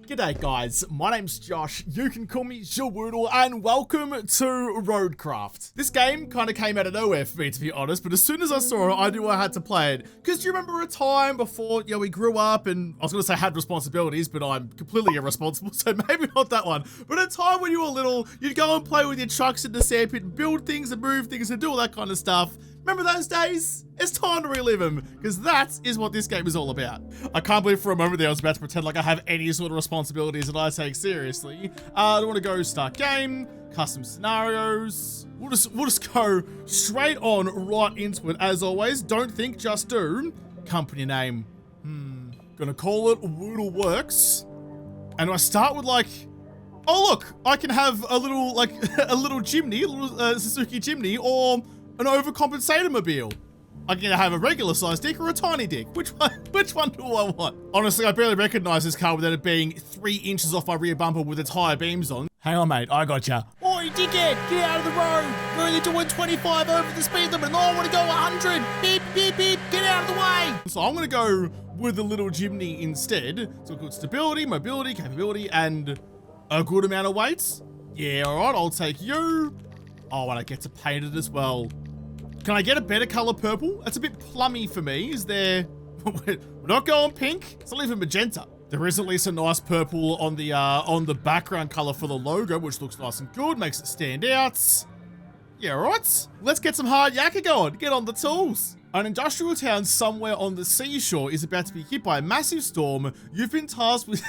G'day guys, my name's Josh, you can call me JaWoodle, and welcome to Roadcraft. This game kind of came out of nowhere for me, to be honest, but as soon as I saw it, I knew I had to play it. Because do you remember a time before, we grew up and, I was going to say had responsibilities, but I'm completely irresponsible, so maybe not that one. But a time when you were little, you'd go and play with your trucks in the sandpit and build things and move things and do all that kind of stuff. Remember those days? It's time to relive them, because that is what this game is all about. I can't believe for a moment there I was about to pretend like I have any sort of responsibilities that I take seriously. I want to go start game, custom scenarios. We'll just go straight on right into it as always. Don't think, just do. Company name. Gonna call it Woodle Works. And I start with like, oh look, I can have a little, like, a little chimney, a little Suzuki chimney, or an overcompensator mobile. I can either have a regular sized dick or a tiny dick. Which one do I want? Honestly, I barely recognize this car without it being 3 inches off my rear bumper with its high beams on. Hang on, mate, I gotcha. Oi, dickhead, get out of the road. You're only doing 25 over the speed limit and I want to go 100. Beep, beep, beep, get out of the way. So I'm gonna go with the little chimney instead. So good stability, mobility, capability, and a good amount of weight. Yeah, all right, I'll take you. Oh, and I get to paint it as well. Can I get a better color purple? That's a bit plummy for me. Is there... We're not going pink. It's not even magenta. There is at least a nice purple on the background color for the logo, which looks nice and good. Makes it stand out. Yeah, right. Let's get some hard yakka going. Get on the tools. An industrial town somewhere on the seashore is about to be hit by a massive storm. You've been tasked with...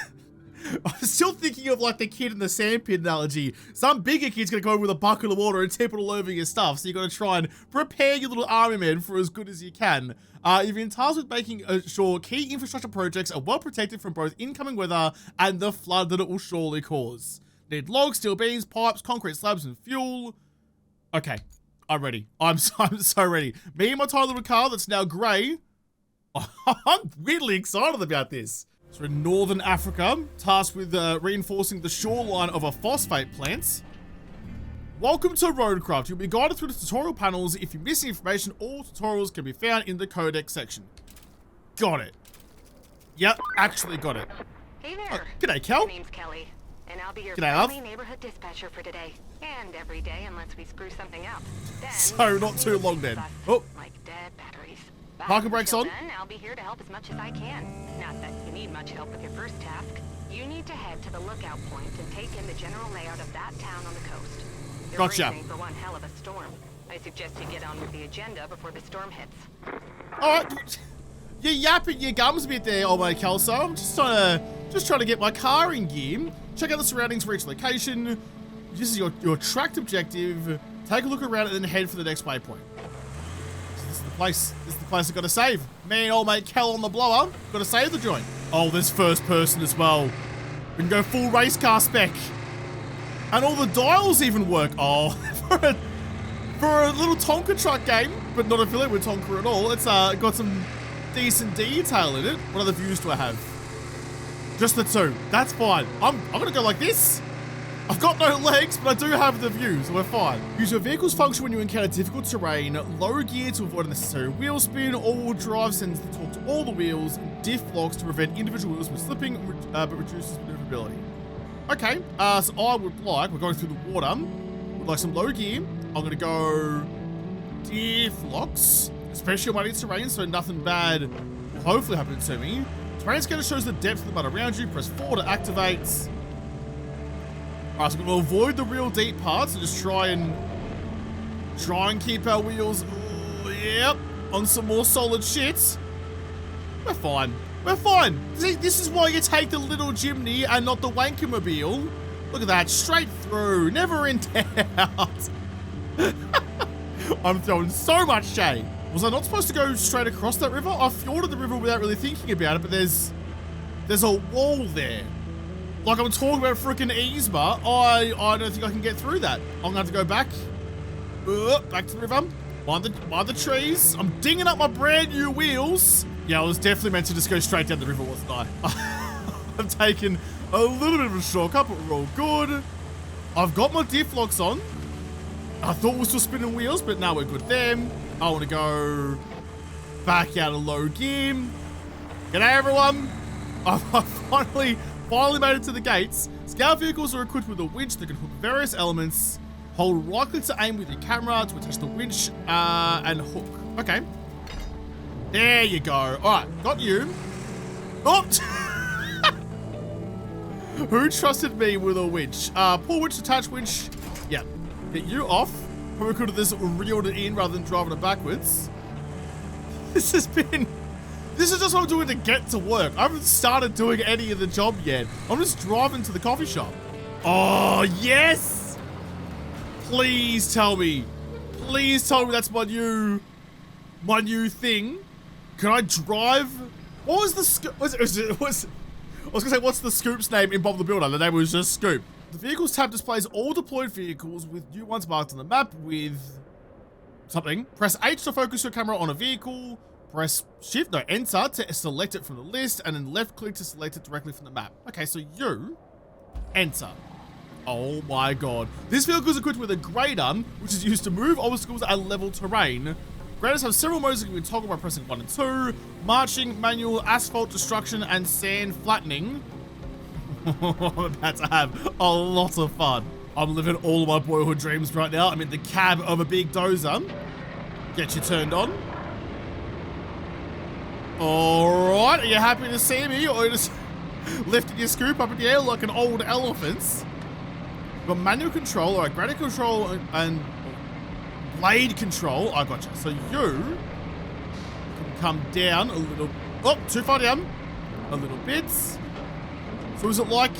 I'm still thinking of like the kid in the sandpit analogy. Some bigger kid's gonna go in with a bucket of water and tip it all over your stuff, so you gotta try and prepare your little army men for as good as you can. You've been tasked with making sure key infrastructure projects are well protected from both incoming weather and the flood that it will surely cause. Need logs, steel beams, pipes, concrete slabs, and fuel. Okay, I'm ready. I'm so ready. Me and my tiny little car that's now grey. I'm weirdly excited about this. So in Northern Africa, tasked with reinforcing the shoreline of a phosphate plant. Welcome to Roadcraft. You'll be guided through the tutorial panels. If you miss information, all tutorials can be found in the codex section. Got it. Yep, actually got it. Hey there. G'day, Kel. My name's Kelly, and I'll be your G'day, love. friendly neighborhood dispatcher for today. And every day unless we screw something up. Then, So not too long then. Oh. Like dead batteries. But Parking brakes until on. Then, I'll be here to help as much as I can. Not that you need much help with your first task. You need to head to the lookout point and take in the general layout of that town on the coast. They're Gotcha. bracing for one hell of a storm. I suggest you get on with the agenda before the storm hits. Alright. You're yapping your gums a bit there, old mate Kelso. I'm just trying to get my car in gear. Check out the surroundings for each location. This is your tracked objective. Take a look around and then head for the next waypoint. This is the place I've got to save. Me and old mate Kel on the blower. Got to save the joint. Oh, there's first person as well. We can go full race car spec. And all the dials even work. Oh, for a little Tonka truck game, but not affiliated with Tonka at all. It's got some decent detail in it. What other views do I have? Just the 2. That's fine. I'm gonna go like this. I've got no legs, but I do have the view, so we're fine. Use your vehicle's function when you encounter difficult terrain. Low gear to avoid unnecessary wheel spin. All-wheel drive sends the torque to all the wheels. Diff locks to prevent individual wheels from slipping, but reduces maneuverability. Okay, so I would like, we're going through the water. Would like some low gear. I'm gonna go diff locks, especially on my terrain, so nothing bad will hopefully happen to me. Terrain scanner shows the depth of the mud around you. Press 4 to activate. Alright, so we're going to avoid the real deep parts and just try and keep our wheels, yep, on some more solid shit. We're fine. We're fine. See, this is why you take the little chimney and not the wanker-mobile. Look at that, straight through, never in doubt. I'm throwing so much shade. Was I not supposed to go straight across that river? I forded the river without really thinking about it, but there's a wall there. Like I'm talking about freaking Yzma, I don't think I can get through that. I'm gonna have to go back to the river, mind the trees. I'm dinging up my brand new wheels. Yeah, I was definitely meant to just go straight down the river, wasn't I? I've taken a little bit of a shortcut, but we're all good. I've got my diff locks on. I thought we were still spinning wheels, but now we're good there. I want to go back out of low gear. G'day everyone. I finally made it to the gates. Scout vehicles are equipped with a winch that can hook various elements. Hold right click to aim with your camera to attach the winch and hook. Okay. There you go. All right, got you. Oh! Who trusted me with a winch? Pull winch, attach winch. Yeah. Get you off. Probably could have just reeled it in rather than driving it backwards. This is just what I'm doing to get to work. I haven't started doing any of the job yet. I'm just driving to the coffee shop. Oh, yes! Please tell me. Please tell me that's my new thing. Can I drive? What was the I was gonna say, what's the Scoop's name in Bob the Builder? The name was just Scoop. The vehicles tab displays all deployed vehicles with new ones marked on the map with something. Press H to focus your camera on a vehicle. Press enter to select it from the list, and then left click to select it directly from the map. Okay, so you enter. Oh my god. This vehicle is equipped with a grader, which is used to move obstacles and level terrain. Graders have several modes that can be toggled by pressing 1 and 2. Marching, manual, asphalt destruction, and sand flattening. I'm about to have a lot of fun. I'm living all of my boyhood dreams right now. I'm in the cab of a big dozer. Get you turned on. Alright, are you happy to see me? Or are you just lifting your scoop up in the air like an old elephant? Got manual control, alright, grader control and blade control. I gotcha. So you can come down a little. Oh, too far down. A little bit. So is it like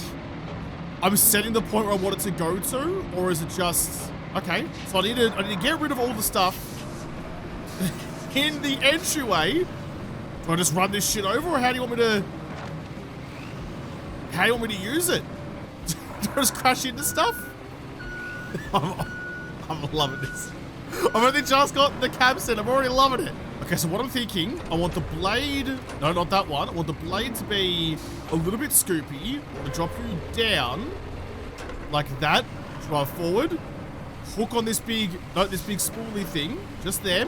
I'm setting the point where I want it to go to, or is it just okay? So I need to get rid of all the stuff in the entryway. Do I just run this shit over, or how do you want me to? How do you want me to use it? Do I just crash into stuff? I'm loving this. I've only just got the cab set. I'm already loving it. Okay, so what I'm thinking, I want the blade. No, not that one. I want the blade to be a little bit scoopy. To drop you down like that. Drive forward. Hook on this big spoolie thing, just there,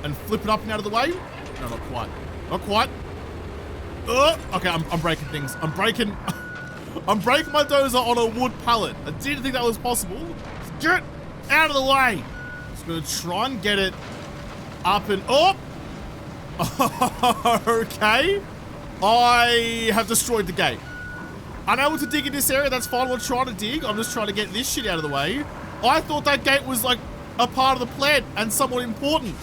and flip it up and out of the way. No, not quite. Not quite. Okay, I'm breaking things. I'm breaking my dozer on a wood pallet. I didn't think that was possible. Get out of the way. Just gonna try and get it up and up. Okay. I have destroyed the gate. Unable to dig in this area, that's fine. We're trying to dig. I'm just trying to get this shit out of the way. I thought that gate was like a part of the plan and somewhat important.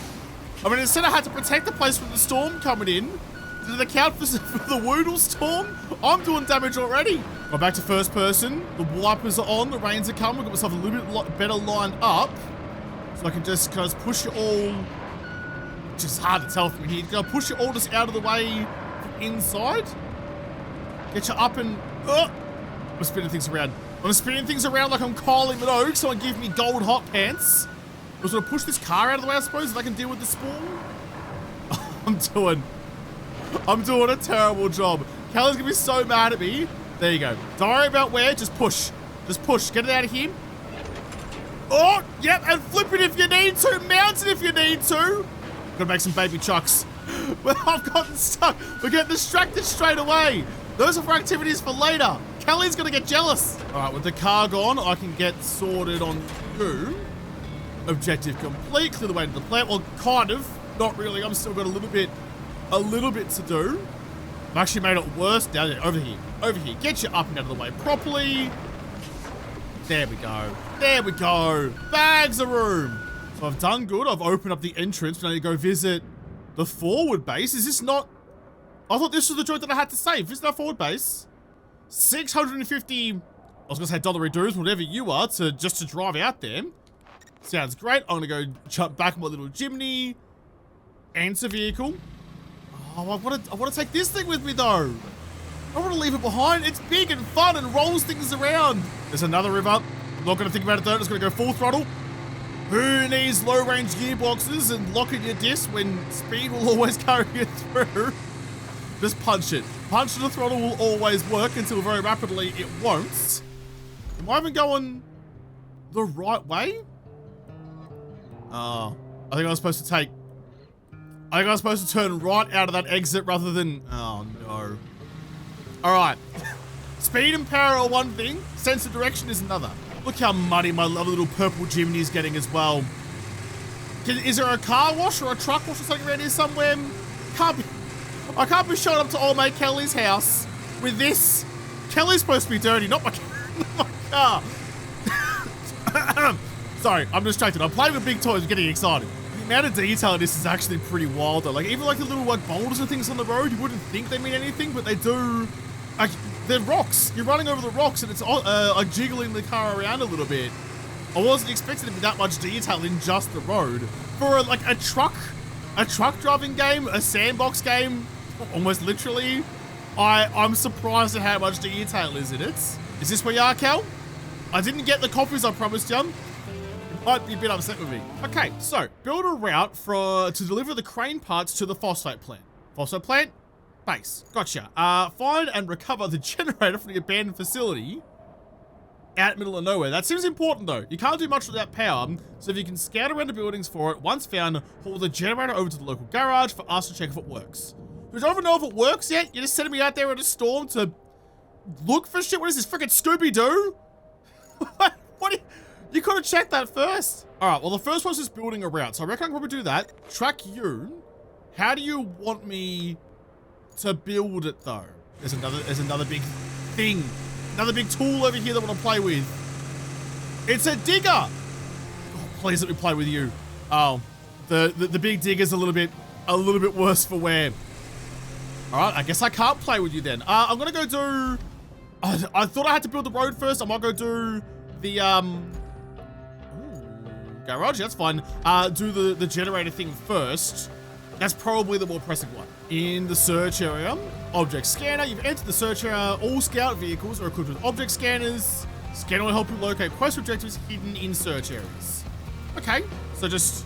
I mean, instead I had to protect the place from the storm coming in. Did it account for the JaWoodle storm? I'm doing damage already. Go back to first person. The wipers are on. The rains are coming. I've got myself a little bit better lined up. So I can just push it all. It's just hard to tell from here. Can I push it all just out of the way from inside? Get you up and... I'm spinning things around. I'm spinning things around like I'm Kylie Minogue. Someone give me gold hot pants. I was going to push this car out of the way, I suppose, if I can deal with the spawn. I'm doing a terrible job. Kelly's going to be so mad at me. There you go. Don't worry about where. Just push. Just push. Get it out of here. Oh, yep. And flip it if you need to. Mount it if you need to. Got to make some baby trucks. Well, I've gotten stuck. We're getting distracted straight away. Those are for activities for later. Kelly's going to get jealous. All right, with the car gone, I can get sorted on you. Objective complete. Clear the way to the plant. Well, kind of. Not really. I'm still got a little bit to do. I've actually made it worse. Down there. Over here. Over here. Get you up and out of the way properly. There we go. There we go. Bags of room. So I've done good. I've opened up the entrance. Now I need to go visit the forward base. Is this not... I thought this was the joint that I had to save. Visit our forward base. 650... I was going to say dollary dues, whatever you are, just to drive out there. Sounds great. I'm going to go jump back in my little chimney. Answer vehicle. Oh, I want to take this thing with me, though. I want to leave it behind. It's big and fun and rolls things around. There's another river. I'm not going to think about it, though. I'm just going to go full throttle. Who needs low-range gearboxes and locking your disc when speed will always carry you through? Just punch it. Punch to the throttle will always work until very rapidly it won't. Am I even going the right way? I think I was supposed to turn right out of that exit rather than... Oh, no. All right. Speed and power are one thing, sense of direction is another. Look how muddy my lovely little purple Jimny is getting as well. Is there a car wash or a truck wash or something around here somewhere? I can't be showing up to old mate Kelly's house with this. Kelly's supposed to be dirty, not my car. Sorry, I'm distracted. I'm playing with big toys, getting excited. The amount of detail in this is actually pretty wild though. Like even like the little like boulders and things on the road, you wouldn't think they mean anything, but they do. Like, they're rocks. You're running over the rocks and it's like jiggling the car around a little bit. I wasn't expecting to be that much detail in just the road. For like a truck driving game, a sandbox game, almost literally, I'm surprised at how much detail is in it. Is this where you are, Cal? I didn't get the coffees I promised you. You might be a bit upset with me. Okay, so build a route to deliver the crane parts to the phosphate plant. Phosphate plant? Base. Gotcha. Find and recover the generator from the abandoned facility out in the middle of nowhere. That seems important though. You can't do much without power, so if you can scout around the buildings for it, once found, haul the generator over to the local garage for us to check if it works. We don't even know if it works yet. You're just sending me out there in a storm to look for shit? What is this, freaking Scooby-Doo? You could have checked that first. All right, well the first one's just building a route, so I reckon I can probably do that. Track you. How do you want me to build it though? There's another big thing. Another big tool over here that I want to play with. It's a digger. Oh, please let me play with you. Oh, the big digger's a little bit worse for wear. All right, I guess I can't play with you then. I'm gonna go do. I thought I had to build the road first. I might go do the garage. That's fine. Do the generator thing first. That's probably the more pressing one. In the search area, object scanner. You've entered the search area. All scout vehicles are equipped with object scanners. Scanner will help you locate quest objectives hidden in search areas. Okay, so just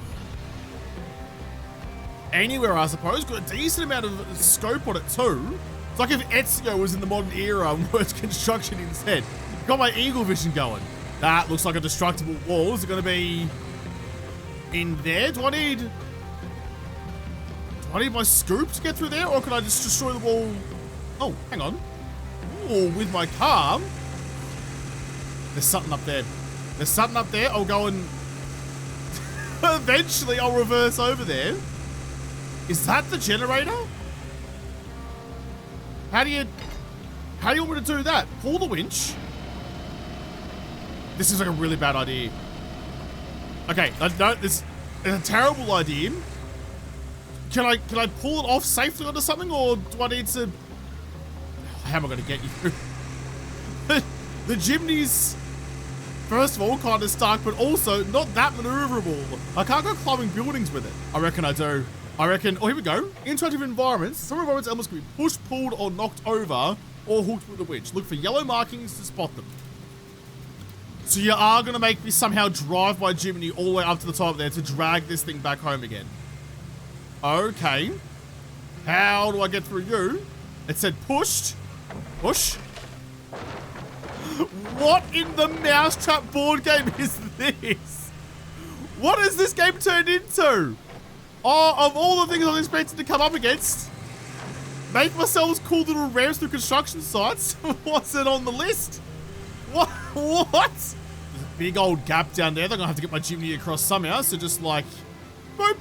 anywhere, I suppose. Got a decent amount of scope on it too. It's like if Ezio was in the modern era and worked construction instead. Got my eagle vision going. That looks like a destructible wall. Is it going to be in there? Do I need my scoop to get through there, or can I just destroy the wall? Oh, hang on. Oh, with my car. There's something up there. There's something up there. I'll go and eventually I'll reverse over there. Is that the generator? How do you want me to do that? Pull the winch. This is like a really bad idea. Okay, no, this is a terrible idea. Can I pull it off safely onto something, or do I need to? How am I going to get you? The Jimny's, first of all, kind of stuck, but also not that maneuverable. I can't go climbing buildings with it. I reckon I do. I reckon. Oh, here we go. Interactive environments. Some environments elements can be pushed, pulled, or knocked over, or hooked with a winch. Look for yellow markings to spot them. So you are going to make me somehow drive my Jimny all the way up to the top there to drag this thing back home again. Okay. How do I get through you? It said pushed. Push. What in the mousetrap board game is this? What has this game turned into? Oh, of all the things I was expecting to come up against, make myself cool little ramps through construction sites wasn't on the list. What? There's a big old gap down there. They're gonna have to get my Jimny across somehow. So just like, boop.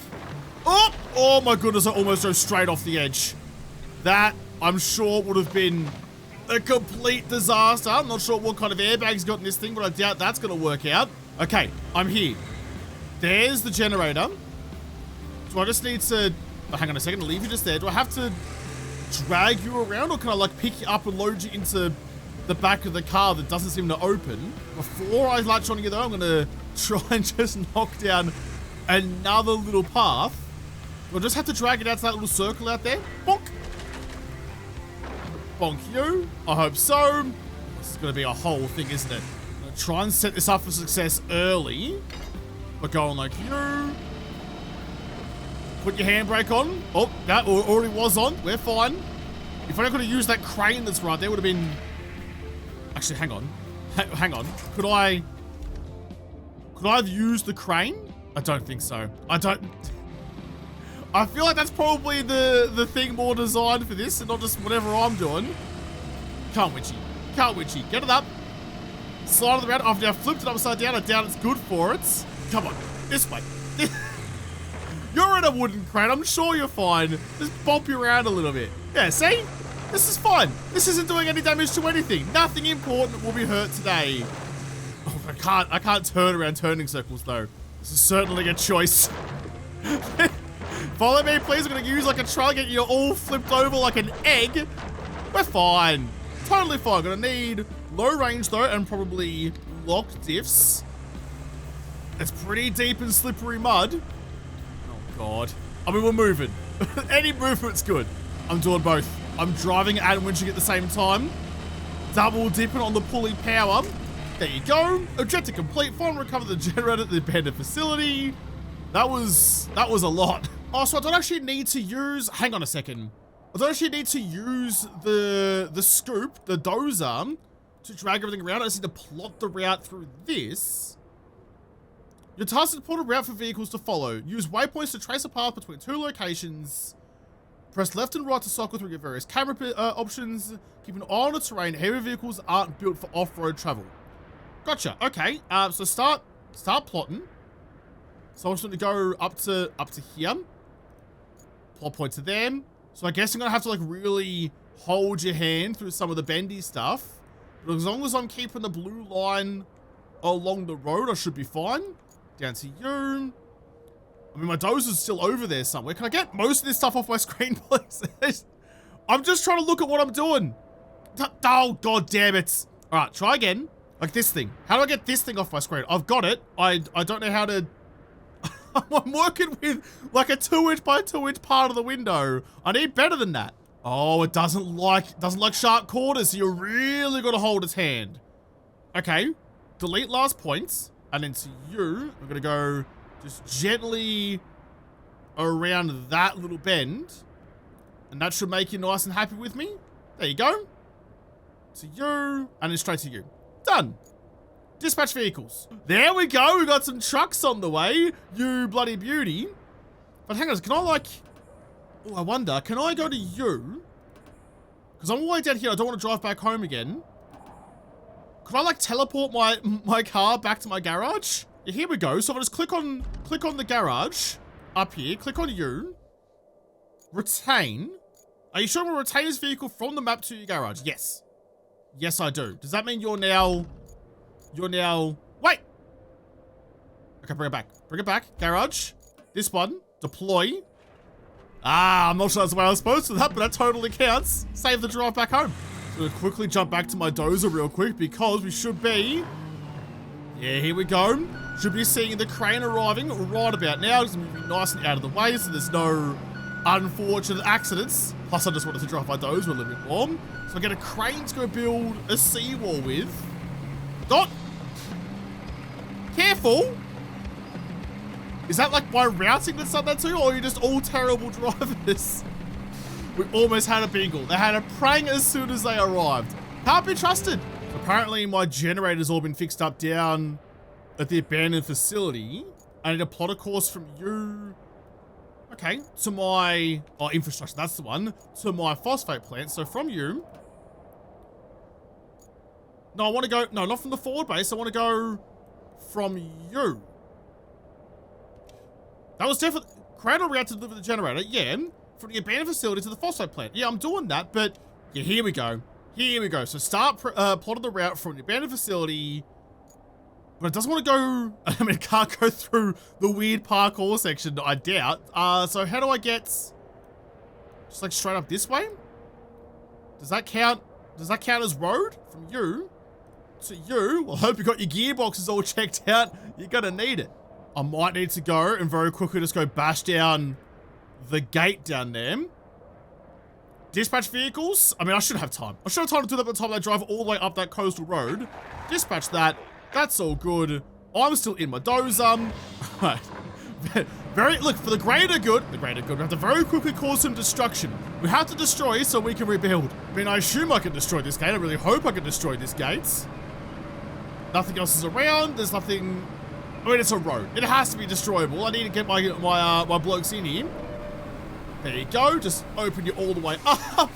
Oh my goodness, I almost drove straight off the edge. That, I'm sure, would have been a complete disaster. I'm not sure what kind of airbags got in this thing, but I doubt that's going to work out. Okay, I'm here. There's the generator. So I just need to... Oh, hang on a second, leave you just there. Do I have to drag you around, or can I, like, pick you up and load you into the back of the car that doesn't seem to open? Before I latch on you, though, I'm going to try and just knock down another little path. We'll just have to drag it out to that little circle out there. Bonk. Bonk you. I hope so. This is going to be a whole thing, isn't it? I'm going to try and set this up for success early. We're going like you. Put your handbrake on. Oh, that already was on. We're fine. If I could have used that crane that's right there, would have been... Actually, hang on. Hang on. Could I have used the crane? I don't think so. I feel like that's probably the thing more designed for this and not just whatever I'm doing. Come on, Witchy. go-kart witchy. Get it up. Slide it around. I've now flipped it upside down. I doubt it's good for it. Come on. This way. You're in a wooden crate. I'm sure you're fine. Just bump you around a little bit. Yeah, see? This is fine. This isn't doing any damage to anything. Nothing important will be hurt today. Oh, I can't turn around turning circles though. This is certainly a choice. Follow me, please. I'm gonna use like a truck, get you all flipped over like an egg. We're fine. Totally fine. Gonna need low range though, and probably lock diffs. It's pretty deep and slippery mud. Oh god. I mean, we're moving. Any movement's good. I'm doing both. I'm driving and winching at the same time. Double dipping on the pulley power. There you go. Objective complete. Find and recover the generator at the abandoned facility. That was a lot. Oh, so I don't actually need to use, hang on a second. I don't actually need to use the scoop, the dozer, to drag everything around. I just need to plot the route through this. Your task is to plot a route for vehicles to follow. Use waypoints to trace a path between two locations. Press left and right to cycle through your various camera options. Keep an eye on the terrain. Heavy vehicles aren't built for off-road travel. Gotcha. Okay. So start plotting. So I'm just going to go up to here. Plot point to them. So I guess I'm going to have to like really hold your hand through some of the bendy stuff. But as long as I'm keeping the blue line along the road, I should be fine. Down to you. I mean, my dozer's still over there somewhere. Can I get most of this stuff off my screen, please? I'm just trying to look at what I'm doing. Oh, god damn it. All right, try again. Like this thing. How do I get this thing off my screen? I've got it. I don't know how to... I'm working with like a 2" by 2" part of the window. I need better than that. Oh, it doesn't like sharp corners, so you really got to hold its hand. Okay. Delete last points. And then to you, I'm going to go just gently around that little bend. And that should make you nice and happy with me. There you go. To you, and then straight to you. Done. Dispatch vehicles. There we go. We got some trucks on the way. You bloody beauty. But hang on, can I like... Oh, I wonder, can I go to you? Because I'm all the way down here. I don't want to drive back home again. Could I like teleport my car back to my garage? Yeah, here we go. So if I just click on the garage up here, click on you, retain. Are you sure we'll retain this vehicle from the map to your garage? Yes. Yes, I do. Does that mean you're now, wait. Okay, bring it back. Bring it back. Garage. This one. Deploy. Ah, I'm not sure that's the way I was supposed to do that, but that totally counts. Save the drive back home. So we'll quickly jump back to my dozer real quick because we should be... Yeah, here we go. Should be seeing the crane arriving right about now. It's moving nice and out of the way so there's no unfortunate accidents. Plus, I just wanted to drive my dozer a little bit more. So I get a crane to go build a seawall with. Not... Careful! Is that like my routing that's done that too, or are you just all terrible drivers? We almost had a bingle. They had a prang as soon as they arrived. Can't be trusted. Apparently my generator's all been fixed up down at the abandoned facility. I need a plot a course from you. Okay, to my... Oh, infrastructure, that's the one. To my phosphate plant. So from you... No, I want to go... No, not from the forward base. I want to go from you. That was definitely... Cradle route to deliver the generator. Yeah. From the abandoned facility to the phosphate plant. Yeah, I'm doing that, but... Yeah, here we go. Here we go. So start plotting the route from the abandoned facility. But it doesn't want to go... I mean, it can't go through the weird parkour section, I doubt. So how do I get... Just like straight up this way? Does that count? Does that count as road? From you to you? Well, I hope you got your gearboxes all checked out. You're gonna need it. I might need to go and very quickly just go bash down the gate down there. Dispatch vehicles. I mean, I should have time. I should have time to do that by the time I drive all the way up that coastal road. Dispatch that. That's all good. I'm still in my dozer. Look, for the greater good, we have to very quickly cause some destruction. We have to destroy so we can rebuild. I mean, I assume I can destroy this gate. I really hope I can destroy this gate. Nothing else is around. There's nothing... I mean, it's a road. It has to be destroyable. I need to get my blokes in here. There you go. Just open you all the way up.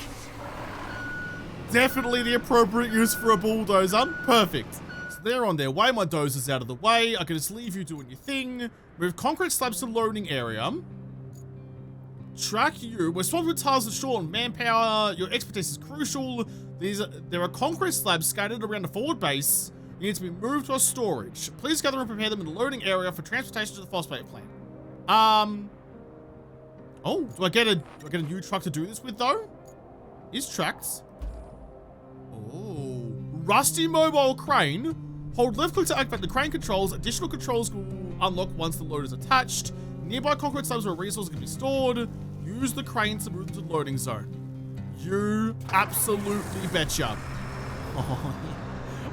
definitely the appropriate use for a bulldozer. Perfect. So they're on their way. My dozer's out of the way. I can just leave you doing your thing. Move concrete slabs to the loading area. Track you. We're swapped with tiles and short on manpower. Your expertise is crucial. There are concrete slabs scattered around the forward base. You need to be moved to a storage. Please gather and prepare them in the loading area for transportation to the phosphate plant. Oh, do I get a new truck to do this with though? Is tracked. Oh, rusty mobile crane. Hold left click to activate the crane controls. Additional controls will unlock once the load is attached. Nearby concrete slabs where resources can be stored. Use the crane to move to the loading zone. You absolutely betcha. Oh,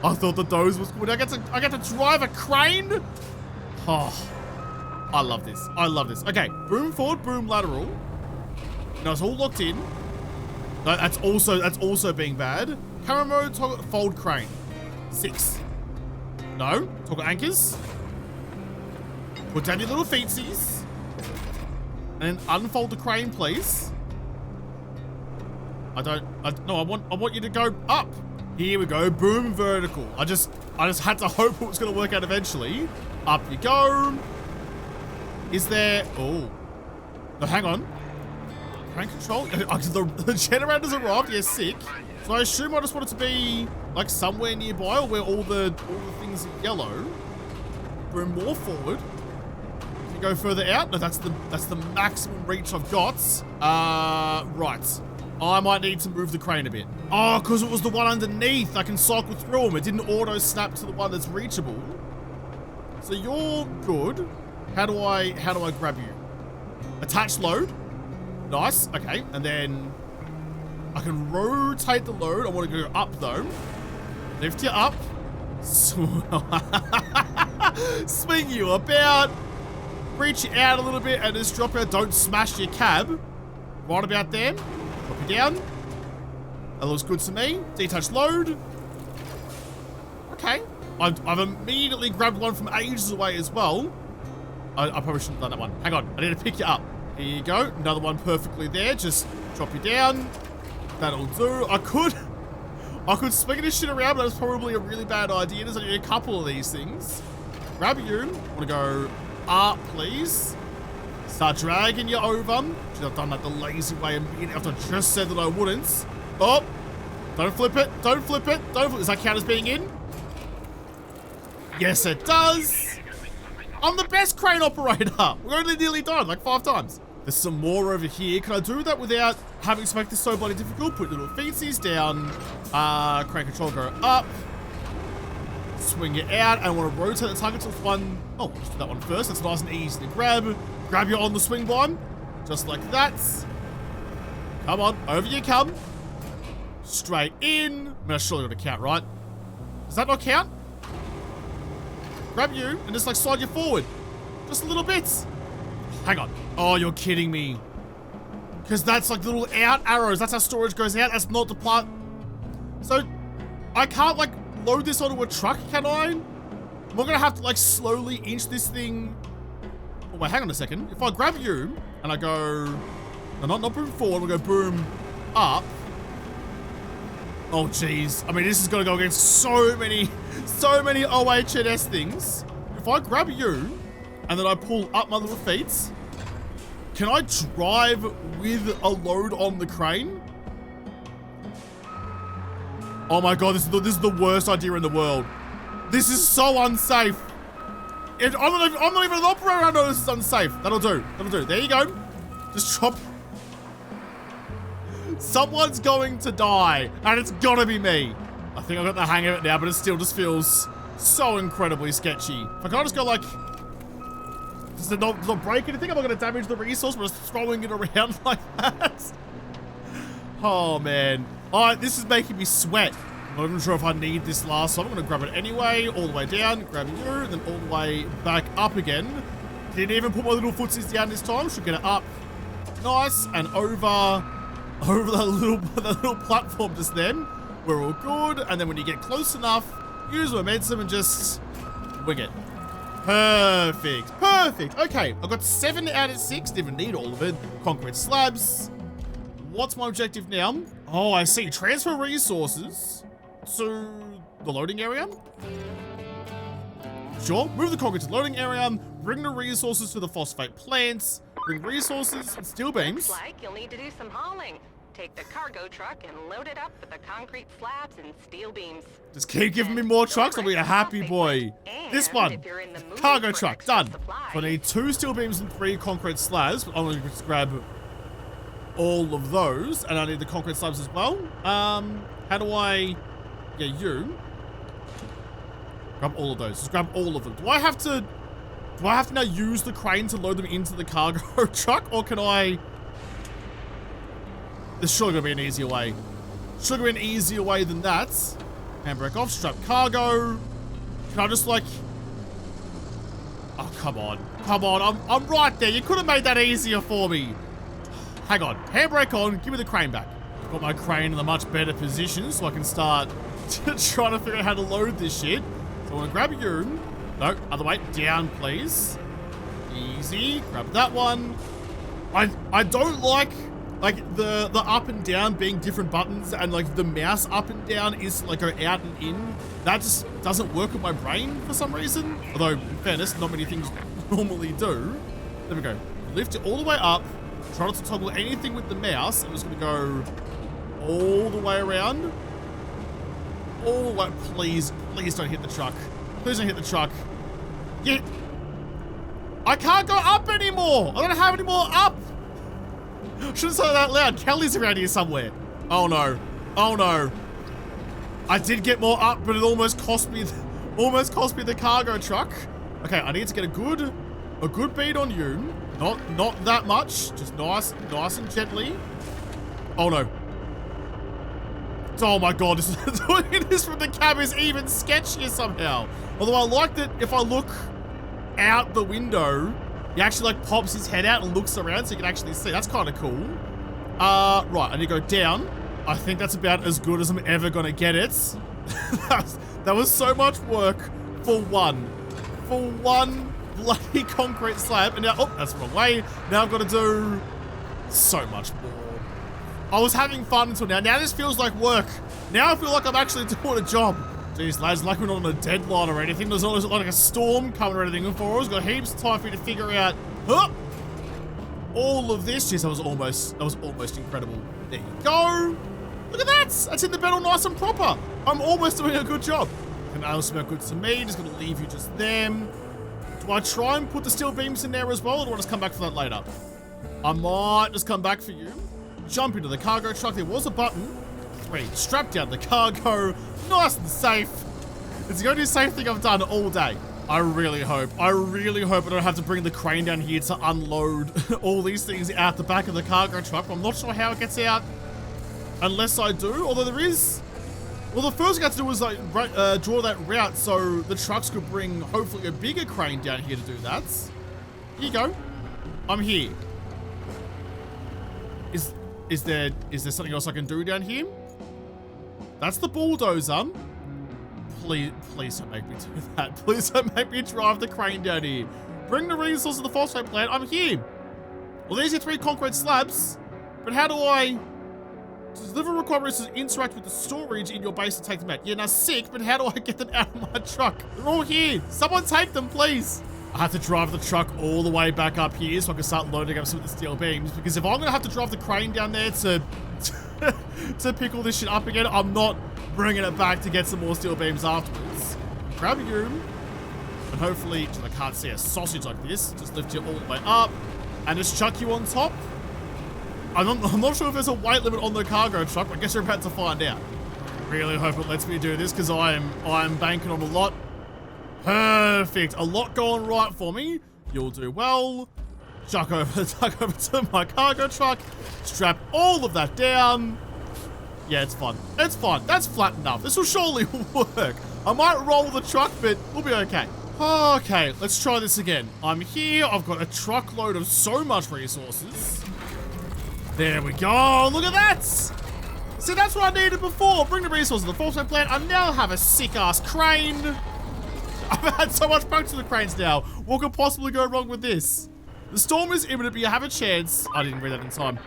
I thought the doze was good. I get to drive a crane. Oh, I love this. I love this. Okay, boom forward, boom lateral. Now it's all locked in. No, that's also being bad. Camera mode, toggle, fold crane. 6. No, toggle anchors. Put down your little feetsies. And then unfold the crane, please. I want you to go up. Here we go, boom, vertical. I just had to hope it was gonna work out eventually. Up you go. Is there, oh. No, hang on. Crane control, the generator's arrived, yeah, sick. So I assume I just want it to be like somewhere nearby or where all the things are yellow. Boom, more forward. Go further out. No, that's the maximum reach I've got. Right. I might need to move the crane a bit. Oh, because it was the one underneath. I can cycle through them. It didn't auto snap to the one that's reachable. So you're good. How do I grab you? Attach load. Nice. Okay. And then I can rotate the load. I want to go up though. Lift you up. Swing you about. Reach it out a little bit and just drop out. Don't smash your cab. Right about there. Drop it down. That looks good to me. Detach load. Okay. I've immediately grabbed one from ages away as well. I probably shouldn't have done that one. Hang on. I need to pick you up. Here you go. Another one perfectly there. Just drop you down. That'll do. I could swing this shit around, but that's probably a really bad idea. There's only a couple of these things. Grab you. I want to go up, please. Start dragging you over. Should have done that the lazy way immediately after I just said that I wouldn't. Oh, don't flip it. Don't flip it. Don't flip it. Does that count as being in? Yes, it does. I'm the best crane operator. We're only nearly done, like 5 times. There's some more over here. Can I do that without having to make this so bloody difficult? Put little feetsies down. Crane control, go up. Swing it out. I want to rotate the target to one. Oh, let's do that one first. That's nice and easy to grab. Grab you on the swing bomb. Just like that. Come on. Over you come. Straight in. I mean, I surely ought to count, right? Does that not count? Grab you and just like slide you forward. Just a little bit. Hang on. Oh, you're kidding me. Because that's like little out arrows. That's how storage goes out. That's not the part. So I can't like load this onto a truck, can I? Am I gonna have to like slowly inch this thing? Oh wait, hang on a second. If I grab you and I go, no, not boom forward, we go boom up. Oh geez. I mean, this is gonna go against so many OHS things. If I grab you and then I pull up my little feet, can I drive with a load on the crane? Oh my god, this is the worst idea in the world. This is so unsafe. I'm not even an operator. I know this is unsafe. That'll do. That'll do. There you go. Just drop. Someone's going to die, and it's gotta be me. I think I got the hang of it now, but it still just feels so incredibly sketchy. If I can't just go like, does it not break anything? Am I gonna damage the resource by just throwing it around like that? Oh man. Alright, this is making me sweat. I'm not even sure if I need this last, so I'm gonna grab it anyway, all the way down, grab you, and then all the way back up again. Didn't even put my little footsies down this time, should get it up. Nice, and over that little platform just then. We're all good, and then when you get close enough, use momentum and just wing it. Perfect, perfect. Okay, I got 7 out of 6, didn't need all of it. Concrete slabs. what's my objective now? Oh, I see. Transfer resources to the loading area. Sure, move the concrete to the loading area, bring the resources to the phosphate plants, bring resources and steel beams. Looks like you'll need to do some hauling. Take the cargo truck and load it up with the concrete slabs and steel beams. Just keep giving me more trucks, I'll be a happy boy. This one, cargo truck, done. So I need 2 steel beams and 3 concrete slabs. I'm gonna just grab all of those, and I need the concrete slabs as well. How do I, yeah, you. Grab all of those, just grab all of them. Do I have to now use the crane to load them into the cargo truck, or can I? There's surely gonna be an easier way. Surely gonna be an easier way than that. Handbrake off, strap cargo. Can I just like, oh, come on. Come on, I'm right there. You could have made that easier for me. Hang on, handbrake on, give me the crane back. I've got my crane in a much better position so I can start trying to figure out how to load this shit. So I want to grab you. No, other way, down please. Easy, grab that one. I don't like the up and down being different buttons, and like the mouse up and down is like go out and in. That just doesn't work with my brain for some reason. Although, in fairness, not many things normally do. There we go. Lift it all the way up. Try not to toggle anything with the mouse. I'm just gonna go all the way around. All the way. Please, please don't hit the truck. Please don't hit the truck. Yeah. I can't go up anymore. I don't have any more up. Shouldn't say that loud. Kelly's around here somewhere. Oh no. Oh no. I did get more up, but it almost cost me the cargo truck. Okay, I need to get a good beat on you. Not that much. Just nice and gently. Oh no. Oh my god, doing this from the cab is even sketchier somehow. Although I like that if I look out the window, he actually like pops his head out and looks around so you can actually see. That's kind of cool. Right, I need to go down. I think that's about as good as I'm ever gonna get it. that was so much work for one bloody concrete slab. And now, oh, that's the wrong way. Now I've got to do so much more. I was having fun until now. Now this feels like work. Now I feel like I'm actually doing a job. Jeez, lads, like we're not on a deadline or anything. There's always like a storm coming or anything for us. Got heaps of time for me to figure out all of this. Jeez, that was almost incredible. There you go. Look at that. That's in the battle nice and proper. I'm almost doing a good job. And that'll smell good to me. Just gonna leave you just them. Do I try and put the steel beams in there as well, or do I just come back for that later? I might just come back for you. Jump into the cargo truck. There was a button. 3. Strap down the cargo. Nice and safe. It's the only safe thing I've done all day. I really hope I don't have to bring the crane down here to unload all these things out the back of the cargo truck. I'm not sure how it gets out unless I do. Although there is... Well, the first thing I have to do was like draw that route so the trucks could bring hopefully a bigger crane down here to do that. Here you go. I'm here. Is there something else I can do down here? That's the bulldozer. Please don't make me do that. Please don't make me drive the crane down here. Bring the resources to the phosphate plant. I'm here. Well, there's your 3 concrete slabs. But how do I... Deliver requirements to interact with the storage in your base to take them out. Yeah, now sick, but how do I get them out of my truck? They're all here. Someone take them, please. I have to drive the truck all the way back up here so I can start loading up some of the steel beams. Because if I'm going to have to drive the crane down there to pick all this shit up again, I'm not bringing it back to get some more steel beams afterwards. Grab you. And hopefully, I can't see a sausage like this. Just lift you all the way up and just chuck you on top. I'm not sure if there's a weight limit on the cargo truck, but I guess we're about to find out. Really hope it lets me do this because I'm banking on a lot. Perfect. A lot going right for me. You'll do well. Chuck over to my cargo truck. Strap all of that down. Yeah, it's fun. It's fun. That's flat enough. This will surely work. I might roll the truck, but we'll be okay. Okay, let's try this again. I'm here. I've got a truckload of so much resources. There we go. Look at that. See, that's what I needed before. Bring the resources to the phosphate plant. I now have a sick-ass crane. I've had so much practice with the cranes now. What could possibly go wrong with this? The storm is imminent, but you have a chance. I didn't read that in time.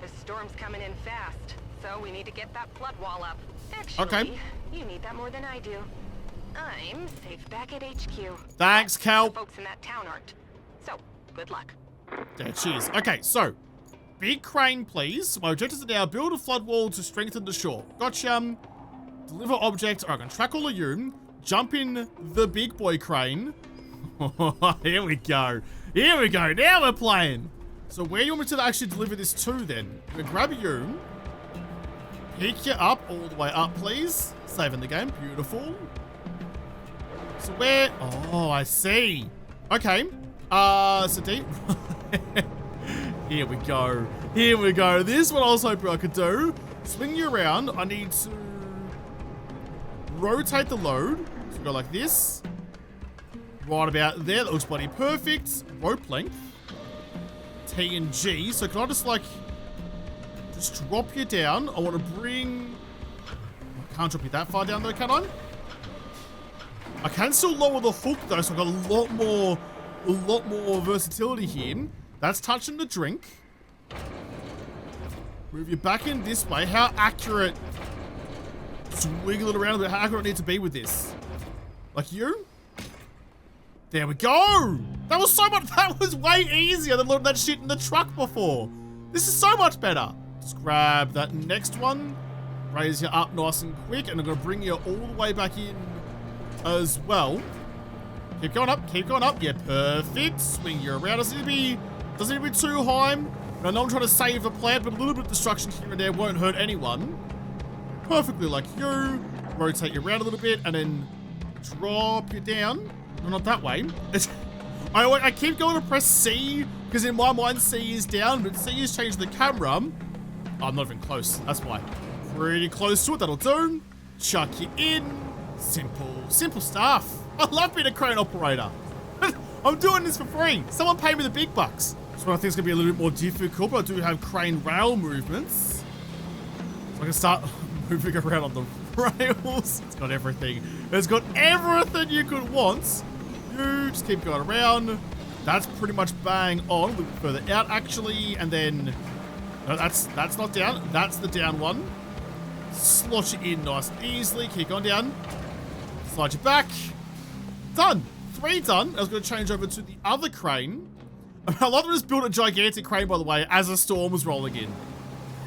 The storm's coming in fast, so we need to get that flood wall up. Actually, Okay. you need that more than I do. I'm safe back at HQ. Thanks, Cal. The folks in that town aren't. So, good luck. Yeah, cheers. Okay, so, big crane, please. My objectives are now build a flood wall to strengthen the shore. Gotcha. Deliver object. Alright, I'm gonna track all of you. Jump in the big boy crane. Here we go. Here we go. Now we're playing. So where do you want me to actually deliver this to then? I'm gonna grab you. Pick you up all the way up, please. Saving the game. Beautiful. So where? Oh, I see. Okay. So deep. Here we go. Here we go. This is what I was hoping I could do. Swing you around. I need to rotate the load. So we go like this. Right about there. That looks bloody perfect. Rope length. T and G. So can I just like, just drop you down? I want to bring, I can't drop you that far down though, can I? I can still lower the hook though, so I've got a lot more versatility here. That's touching the drink. Move you back in this way. How accurate? Just wiggle it around a bit. How accurate I need to be with this? Like you? There we go. That was so much. That was way easier than loading that shit in the truck before. This is so much better. Just grab that next one. Raise you up nice and quick. And I'm going to bring you all the way back in as well. Keep going up. Keep going up. Yeah, perfect. Swing you around. Doesn't need to be too high. I know I'm trying to save the plant, but a little bit of destruction here and there won't hurt anyone. Perfectly like you. Rotate you around a little bit and then drop you down. No, not that way. I keep going to press C because in my mind C is down, but C has changed the camera. Oh, I'm not even close. That's why. Pretty close to it. That'll do. Chuck you in. Simple stuff. I love being a crane operator. I'm doing this for free. Someone pay me the big bucks. So I think it's gonna be a little bit more difficult, but I do have crane rail movements. So I can start moving around on the rails. It's got everything. It's got everything you could want. You just keep going around. That's pretty much bang on. We'll further out actually, and then no, that's not down. That's the down one. Slot you in nice and easily. Keep on down. Slide you back. Done. 3 done. I was going to change over to the other crane. I love that I just built a gigantic crane, by the way, as a storm was rolling in.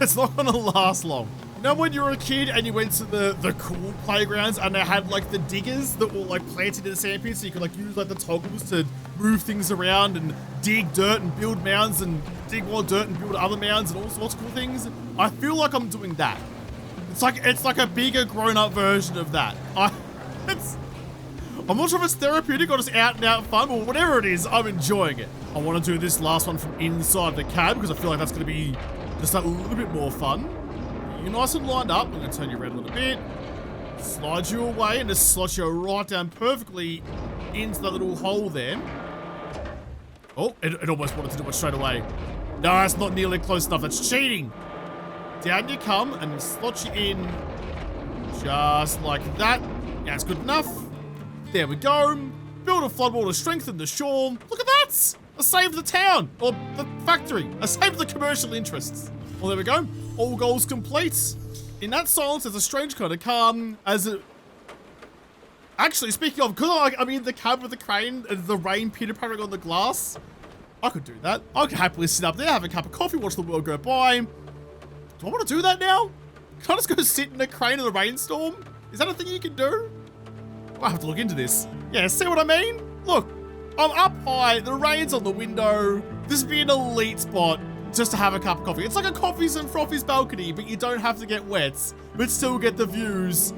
It's not going to last long. You know when you were a kid and you went to the cool playgrounds and they had like the diggers that were like planted in the sandpit so you could like use like the toggles to move things around and dig dirt and build mounds and dig more dirt and build other mounds and all sorts of cool things? I feel like I'm doing that. It's like a bigger grown-up version of that. I'm not sure if it's therapeutic or just out and out fun, but whatever it is, I'm enjoying it. I want to do this last one from inside the cab because I feel like that's going to be just a little bit more fun. You're nice and lined up. I'm going to turn you around a little bit. Slide you away and just slot you right down perfectly into that little hole there. Oh, it almost wanted to do it straight away. No, that's not nearly close enough. That's cheating. Down you come and slot you in just like that. That's good enough. There we go. Build a flood wall to strengthen the shore. Look at that. I saved the town, or the factory. I saved the commercial interests. Well, there we go. All goals complete. In that silence, there's a strange kind of calm as it... Actually, speaking of, because I'm in the cab with the crane and the rain pitter-pattering on the glass, I could do that. I could happily sit up there, have a cup of coffee, watch the world go by. Do I want to do that now? Can I just go sit in a crane in a rainstorm? Is that a thing you can do? I have to look into this. Yeah, see what I mean? Look, I'm up high, the rain's on the window. This would be an elite spot just to have a cup of coffee. It's like a Coffees and Frothies balcony, but you don't have to get wet, but still get the views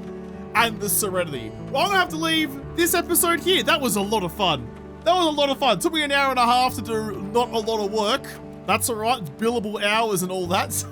and the serenity. Well, I'm gonna have to leave this episode here. That was a lot of fun. That was a lot of fun. Took me an hour and a half to do not a lot of work. That's all right, billable hours and all that. So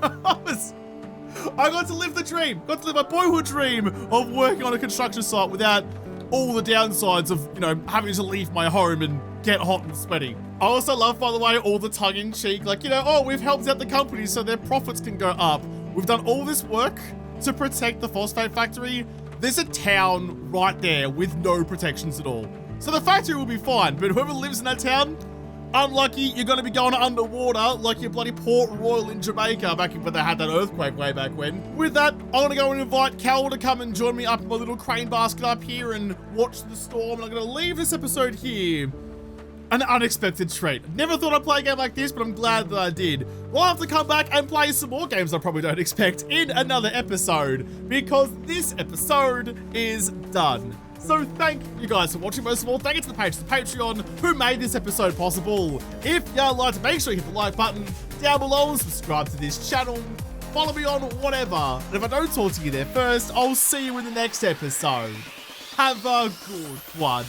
I got to live the dream. Got to live my boyhood dream of working on a construction site without all the downsides of, you know, having to leave my home and get hot and sweaty. I also love, by the way, all the tongue-in-cheek, like, you know, oh, we've helped out the company so their profits can go up. We've done all this work to protect the phosphate factory. There's a town right there with no protections at all. So the factory will be fine, but whoever lives in that town, Unlucky, you're going to be going underwater like your bloody Port Royal in Jamaica back when they had that earthquake way back when. With that, I'm going to go and invite Cal to come and join me up in my little crane basket up here and watch the storm. And I'm going to leave this episode here. An unexpected treat. Never thought I'd play a game like this, but I'm glad that I did. We'll have to come back and play some more games I probably don't expect in another episode, because this episode is done. So thank you guys for watching. Most of all, thank you to the patrons of Patreon who made this episode possible. If you liked it, make sure you hit the like button down below and subscribe to this channel. Follow me on whatever. And if I don't talk to you there first, I'll see you in the next episode. Have a good one.